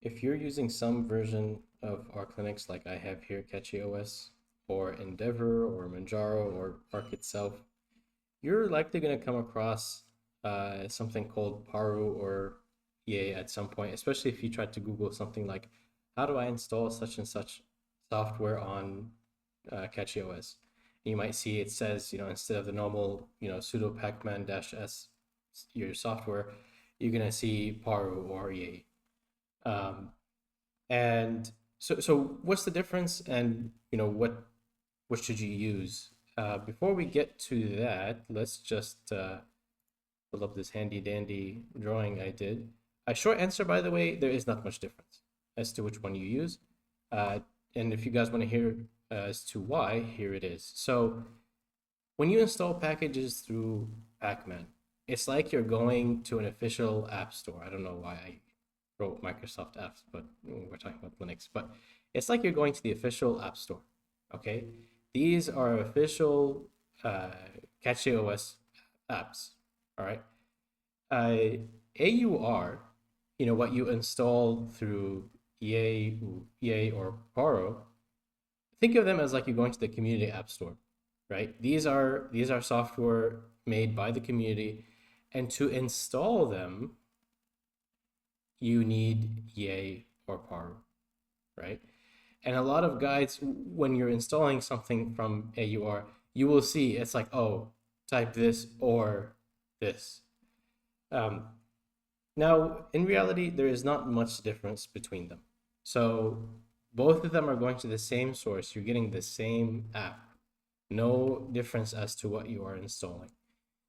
If you're using some version of Arc Linux like I have here, CatchyOS, or Endeavor, or Manjaro, or Arc itself, you're likely going to come across something called Paru or EA at some point, especially if you try to Google something like, how do I install such and such software on CatchyOS? You might see it says, instead of the normal, sudo pacman -s, your software, you're going to see Paru or EA. And so what's the difference, and what should you use? Before we get to that, let's just pull up this handy dandy drawing I did. A short answer, by the way, there is not much difference as to which one you use. Uh, and if you guys want to hear as to why, here it is. So when you install packages through Pacman, it's like you're going to an official app store. I don't know why I wrote Microsoft apps, but we're talking about Linux. But it's like you're going to the official app store. Okay, these are official CatchyOS apps. All right, AUR, what you install through EA or Paro. Think of them as like you're going to the community app store, right? These are software made by the community, and to install them, you need Yay or Paru, right? And a lot of guides, when you're installing something from AUR, you will see it's like, oh, type this or this. Um, Now, in reality, there is not much difference between them. So both of them are going to the same source. You're getting the same app. No difference as to what you are installing.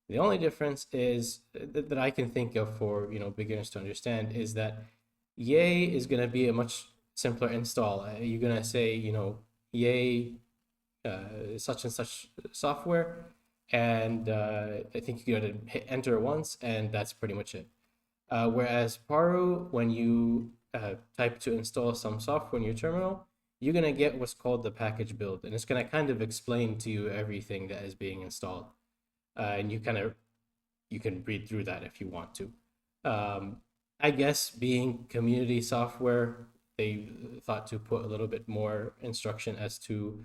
The only difference is that I can think of for beginners to understand is that Yay is going to be a much simpler install. You're going to say Yay such and such software, and I think you got to hit enter once, and that's pretty much it. Whereas Paru, when you type to install some software in your terminal, you're going to get what's called the package build, and it's going to kind of explain to you everything that is being installed. And you can read through that if you want to. I guess being community software, they thought to put a little bit more instruction as to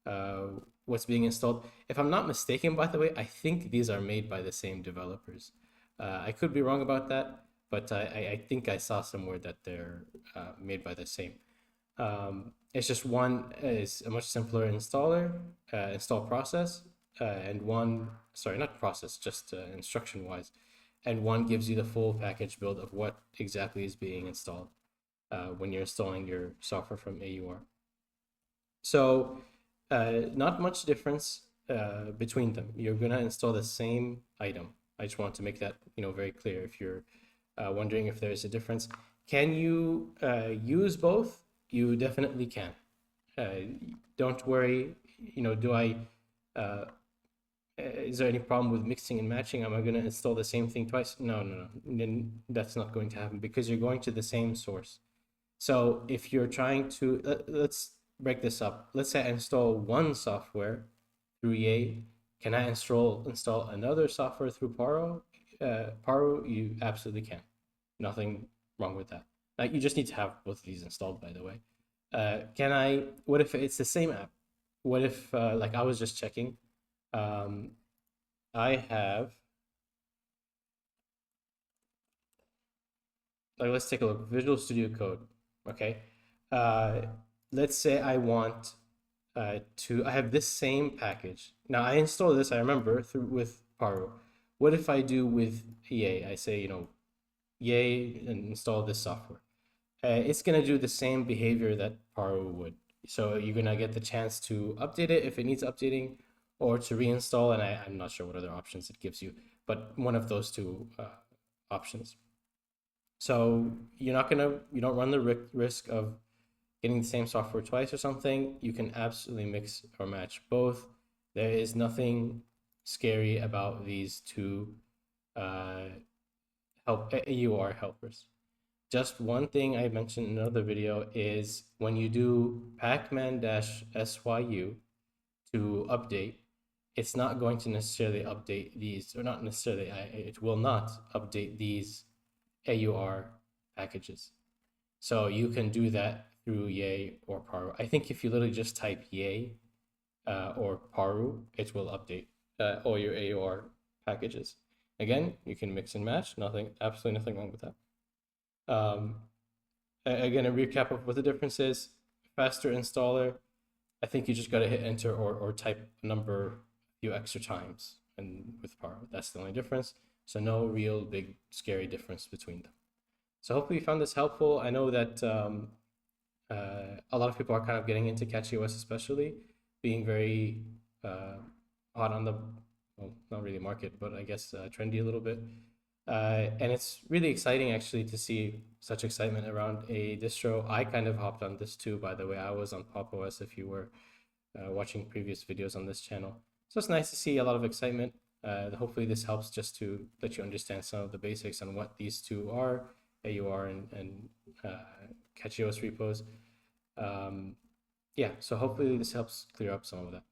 uh, what's being installed. If I'm not mistaken, by the way, I think these are made by the same developers. I could be wrong about that, but I think I saw somewhere that they're made by the same. It's just one is a much simpler install process, and one, sorry, not process, just instruction wise, and one gives you the full package build of what exactly is being installed when you're installing your software from AUR. So, not much difference between them. You're gonna install the same item. I just want to make that very clear. If you're wondering if there's a difference, can you use both? You definitely can. Don't worry. Do I? Is there any problem with mixing and matching? Am I going to install the same thing twice? No, no, no. Then that's not going to happen because you're going to the same source. So if you're trying to, let's break this up. Let's say I install one software through Yay. Can I install another software through Paro? Paro, you absolutely can. Nothing wrong with that. You just need to have both of these installed, by the way. What if it's the same app? What if, like I was just checking, um, I have, like, let's take a look, Visual Studio Code, okay? Uh, let's say I want I have this same package. Now I install this, I remember, through with Paru. What if I do with Yay? I say, Yay, and install this software. It's going to do the same behavior that Paru would. So you're going to get the chance to update it if it needs updating, or to reinstall, and I'm not sure what other options it gives you, but one of those two options. So you don't run the risk of getting the same software twice or something. You can absolutely mix or match both. There is nothing scary about these two AUR helpers. Just one thing I mentioned in another video is when you do pacman-syu to update, it's not going to necessarily update these, or not necessarily, it will not update these AUR packages. So you can do that through Yay or Paru. I think if you literally just type Yay or Paru, it will update all your AOR packages. Again, you can mix and match. Nothing, absolutely nothing wrong with that. Um, Again, a recap of what the difference is. Faster installer. I think you just got to hit enter or type a number a few extra times. And with Paru, that's the only difference. So no real big scary difference between them. So hopefully you found this helpful. I know that a lot of people are kind of getting into CatchyOS, especially being very hot on the, well, not really market, but I guess trendy a little bit. And it's really exciting actually to see such excitement around a distro. I kind of hopped on this too, by the way. I was on Pop! OS if you were watching previous videos on this channel. So it's nice to see a lot of excitement. Hopefully this helps just to let you understand some of the basics on what these two are, AUR and CatchyOS repos. Yeah, so hopefully this helps clear up some of that.